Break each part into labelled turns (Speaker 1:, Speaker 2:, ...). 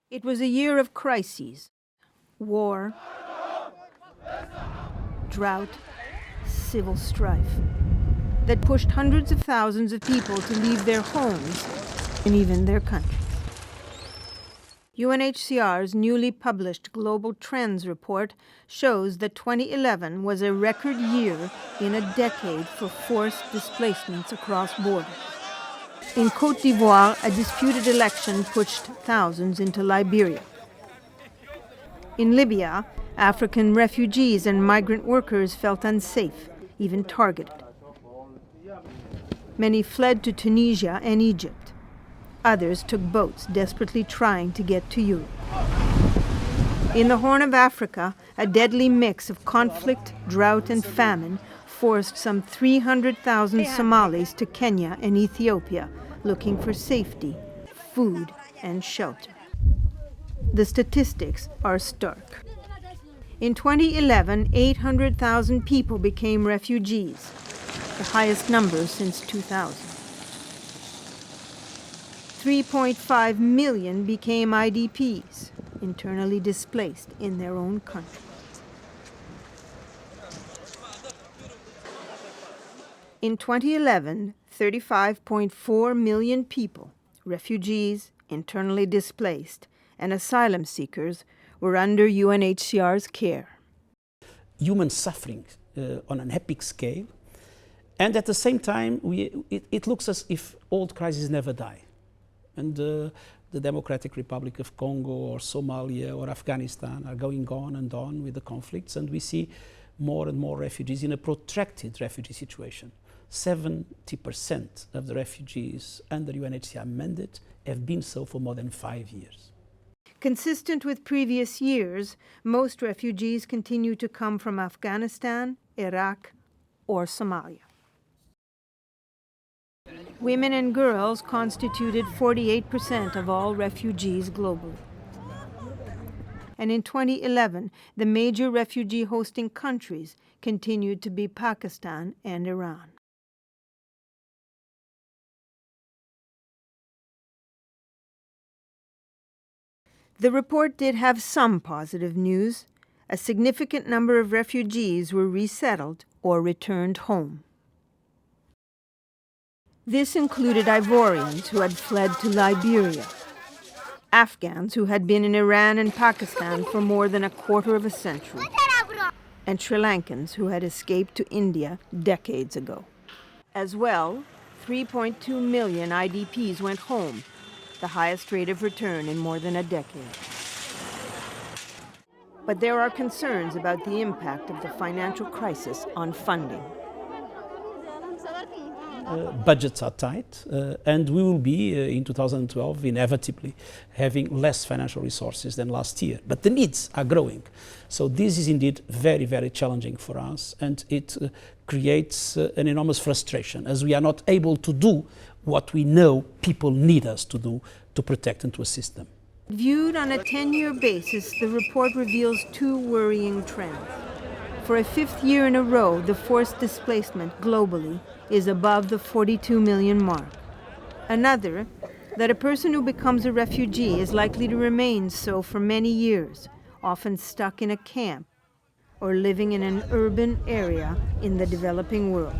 Speaker 1: It was a year of crises: war, drought, civil strife, that pushed hundreds of thousands of people to leave their homes and even their countries. UNHCR's newly published Global Trends report shows that 2011 was a record year in a decade for forced displacements across borders. In Côte d'Ivoire, a disputed election pushed thousands into Liberia. In Libya, African refugees and migrant workers felt unsafe, even targeted. Many fled to Tunisia and Egypt. Others took boats, desperately trying to get to Europe. In the Horn of Africa, a deadly mix of conflict, drought, and famine forced some 300,000 Somalis to Kenya and Ethiopia, looking for safety, food, and shelter. The statistics are stark. In 2011, 800,000 people became refugees, the highest number since 2000. 3.5 million became IDPs, internally displaced in their own country. In 2011, 35.4 million people, refugees, internally displaced, and asylum seekers were under UNHCR's care.
Speaker 2: Human suffering on an epic scale, and at the same time, it looks as if old crises never die. And the Democratic Republic of Congo or Somalia or Afghanistan are going on and on with the conflicts, and we see more and more refugees in a protracted refugee situation. 70% of the refugees under UNHCR mandate have been so for more than 5 years.
Speaker 1: Consistent with previous years, most refugees continue to come from Afghanistan, Iraq, or Somalia. Women and girls constituted 48% of all refugees globally. And in 2011, the major refugee hosting countries continued to be Pakistan and Iran. The report did have some positive news. A significant number of refugees were resettled or returned home. This included Ivorians who had fled to Liberia, Afghans who had been in Iran and Pakistan for more than a quarter of a century, and Sri Lankans who had escaped to India decades ago. As well, 3.2 million IDPs went home, the highest rate of return in more than a decade. But there are concerns about the impact of the financial crisis on funding.
Speaker 2: Budgets are tight, and we will be, in 2012, inevitably having less financial resources than last year. But the needs are growing. So this is indeed very, very challenging for us, and it creates an enormous frustration as we are not able to do what we know people need us to do to protect and to assist them.
Speaker 1: Viewed on a 10-year basis, the report reveals two worrying trends. For a fifth year in a row, the forced displacement globally is above the 42 million mark. Another, that a person who becomes a refugee is likely to remain so for many years, often stuck in a camp or living in an urban area in the developing world.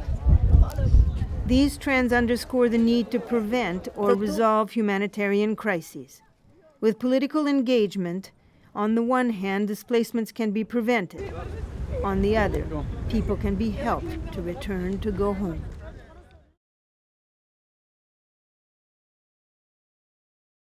Speaker 1: These trends underscore the need to prevent or resolve humanitarian crises. With political engagement, on the one hand, displacements can be prevented. On the other, people can be helped to return to go home.